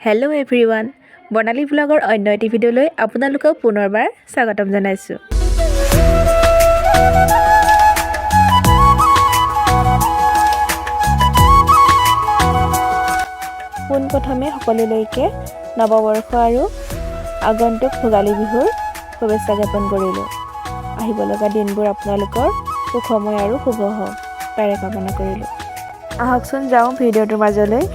Hello' everyone, বৰ্ণালী ব্লগৰ অন্য এটি ভিডিঅ'লৈ আপোনালোকক পুনৰবাৰ স্বাগতম জনাইছোঁ। পোনপ্ৰথমে সকলোলৈকে নৱবৰ্ষ আৰু আগন্তুক ভোগালী বিহুৰ শুভেচ্ছা জ্ঞাপন কৰিলোঁ। আহিব লগা দিনবোৰ আপোনালোকৰ সুখময় আৰু শুভ হওক তাৰে কামনা কৰিলোঁ। আহকচোন যাওঁ ভিডিঅ'টোৰ মাজলৈ।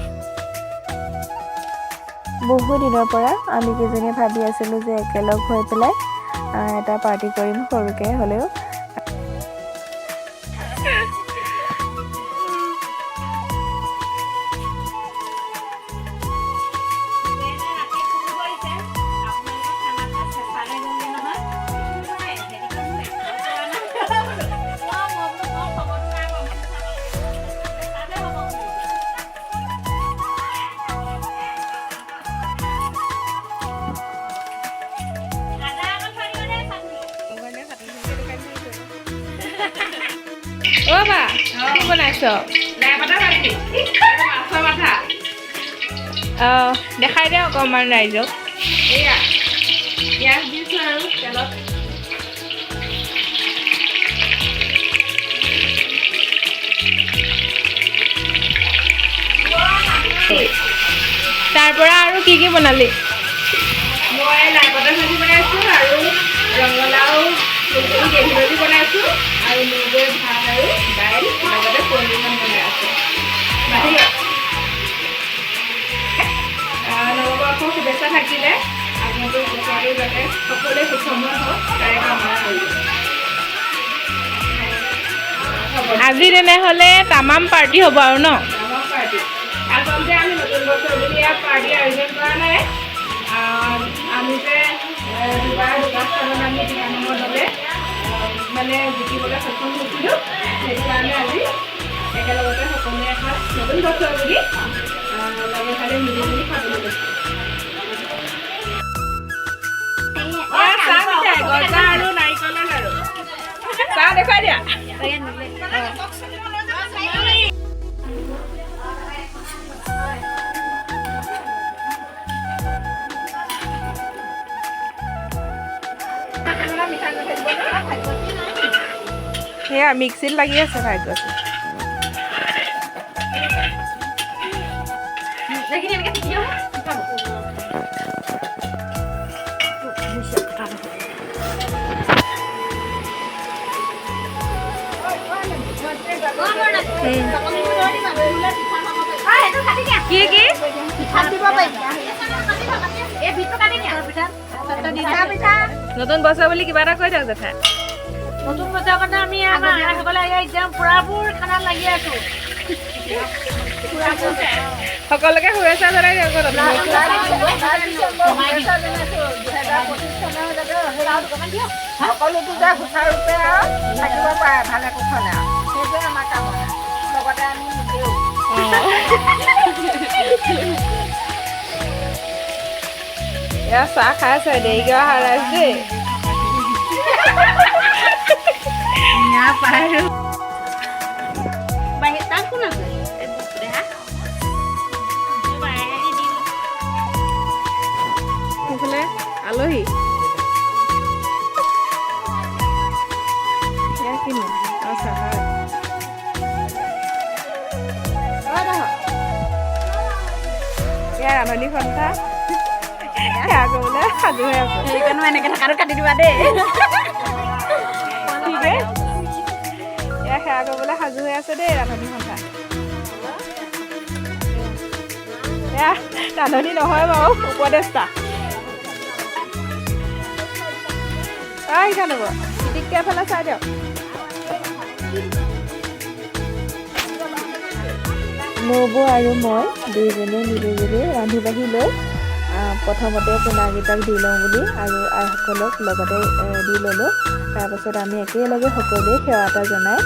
বহু দিনৰ পৰা আমি কেইজনীয়ে ভাবি আছিলোঁ যে একেলগ হৈ পেলাই এটা পাৰ্টি কৰিম, সৰুকৈ হ'লেও। অ' বা কি বনাইছ? দেখাই দে অকণমান ৰাইজক। এয়া পিঁয়াজ দিছোঁ আৰু তেলত। তাৰ পৰা আৰু কি কি বনালি? মই লাই পাতৰ ভাজি বনাইছোঁ আৰু ৰঙালাও ফুলকবি গ্ৰেভি ভাজি বনাইছোঁ আৰু মগুৰ ভাত আৰু দাইল লগতে কণী বনাই আছোঁ। নৱবৰ্ষৰ শুভেচ্ছা থাকিলে আগন্তুক বছৰটো যাতে সকলোৱে সুখময় হওক তাৰে কামনা কৰিলোঁ। আজি তেনেহ'লে তামাম পাৰ্টি হ'ব আৰু ন? ডাঙৰ পাৰ্টি। আচলতে আমি নতুন বছৰ বুলি ইয়াত পাৰ্টি আয়োজন কৰা নাই। আমি যে দুবাৰ দুটা স্থানত আমি টুৰ্ণামেণ্টৰ দলে মানে জিকিবলৈ সক্ষম হৈছিলোঁ, সেইটো কাৰণে আজি একেলগতে সকলোৱে এসাঁজ নতুন বছৰ বুলি লগে ভাগে মিলি মিলি খাবলৈ লৈছোঁ। চাহ মিঠাই, গজা আৰু নাৰিকলৰ লাৰু। চাহ দেখুৱাই দিয়া। সেয়া মিক্সিত লাগি আছে ভাগ্যটো। কি কি নতুন বছৰ বুলি কিবা এটা কৈ দিয়ক জেঠা। নতুন বছৰ কাৰণে আমি সকলে একদম পুৰাবোৰ খানাত লাগি আছো। সকলোকে শুভেচ্ছা জনাই দিয়ক। সকলোতো যে সুচাৰুৰূপে থাকিব পাৰে ভালে কুশলে, সেইটোৱে আমাৰ কামনা। লগতে আমি নিজেও এয়া চাহ খাই আছে, দেৰিকৈ অহা ৰাইজ দেই। সেইফালে আলহী কিনো চাহ এয়া ৰান্ধনি সন্থা সেয়া কৰিবলৈ সাজু হৈ আছে। সেইকাৰণে এনেকে থকাটো কাটি দিবা দেই। ঠিকে এয়া সেৱা কৰিবলৈ সাজু হৈ আছে দেই ৰান্ধনি সন্থা। এয়া ৰান্ধনি নহয় বাৰু, উপদেষ্টা। আহিছা নব পিটিককৈ এফালে চাই দিয়ক। নবৌ আৰু মই দুয়োজনীয়ে মিলি জুলি ৰান্ধি বাঢ়ি লৈ প্ৰথমতে পোনাকেইটাক দি লওঁ বুলি আৰু আইসকলক লগতে দি ল'লোঁ। তাৰপাছত আমি একেলগে সকলোৱে সেৱা এটা জনাই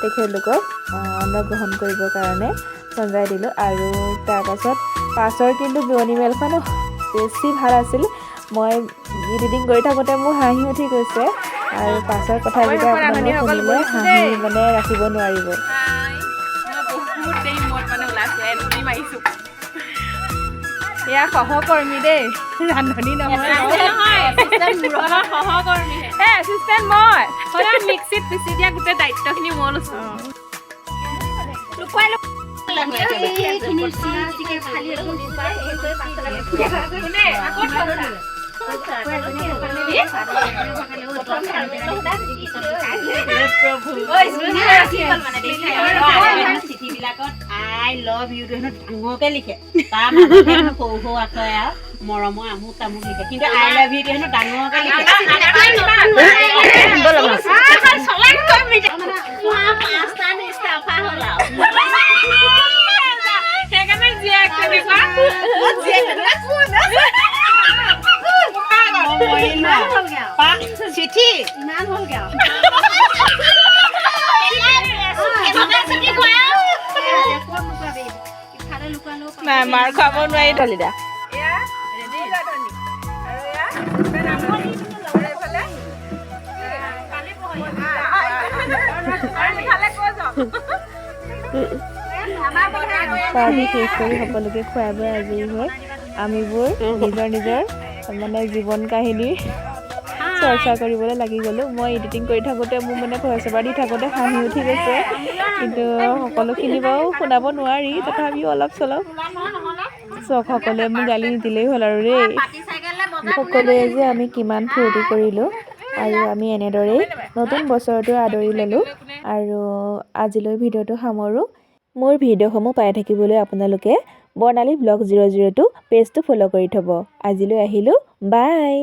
তেখেতলোকক অন্ন গ্ৰহণ কৰিবৰ কাৰণে চঞ্জাই দিলোঁ। আৰু তাৰপাছত পাছৰ কিন্তু বিয়নী মেলখন বেছি ভাল আছিল। মই এডিটিং কৰি থাকোঁতে মোৰ হাঁহি উঠি গৈছে আৰু পাছৰ কথাকেইটা আপোনালোকে শুনিলে হাঁহি মানে ৰাখিব নোৱাৰিব। বহুত দেৰি মূৰত মানে ওলাইছোঁ, মাৰিছোঁ। এয়া সহকৰ্মী দেই ৰান্ধনী নহয় সহকৰ্মীহে এছিষ্টেণ্ট মই সদায় মিক্সিত পিচি দিয়া গোটেই দায়িত্বখিনি মই লৈছোঁ চিঠিবিলাকত আই লভ ইউ হেনো ডাঙৰকে লিখে তাৰ মাজতে হেনো সৰু সৰু আখৰে আৰু মৰমৰ আমুক তামুক লিখে কিন্তু আই লভ ইউ হেনো ডাঙৰকে লিখে সেইকাৰণে জীয়েক চিঠি নাই মাৰ খুৱাব নোৱাৰি দলিতা পাৰ্টি শেষ কৰি সকলোকে খুৱাই বোৱাই আজৰি হৈ আমিবোৰ নিজৰ নিজৰ মানে জীৱন কাহিনী চৰ্চা কৰিবলৈ লাগি গ'লোঁ মই এডিটিং কৰি থাকোঁতে মোৰ মানে ভইচ অভাৰ দি থাকোঁতে হাঁহি উঠি গৈছে কিন্তু সকলোখিনি বাৰু শুনাব নোৱাৰি তথাপিও অলপ চলপ চখ সকলোৱে মোক গালি নিদিলেই হ'ল আৰু দেই সকলোৱে যে আমি কিমান ফূৰ্তি কৰিলোঁ আৰু আমি এনেদৰেই নতুন বছৰটো আদৰি ল'লোঁ আৰু আজিলৈ ভিডিঅ'টো সামৰোঁ মোৰ ভিডিঅ'সমূহ পাই থাকিবলৈ আপোনালোকে বৰ্ণালী ব্লগ 002 পেজটো ফ'ল' কৰি থ'ব আজিলৈ আহিলোঁ বাই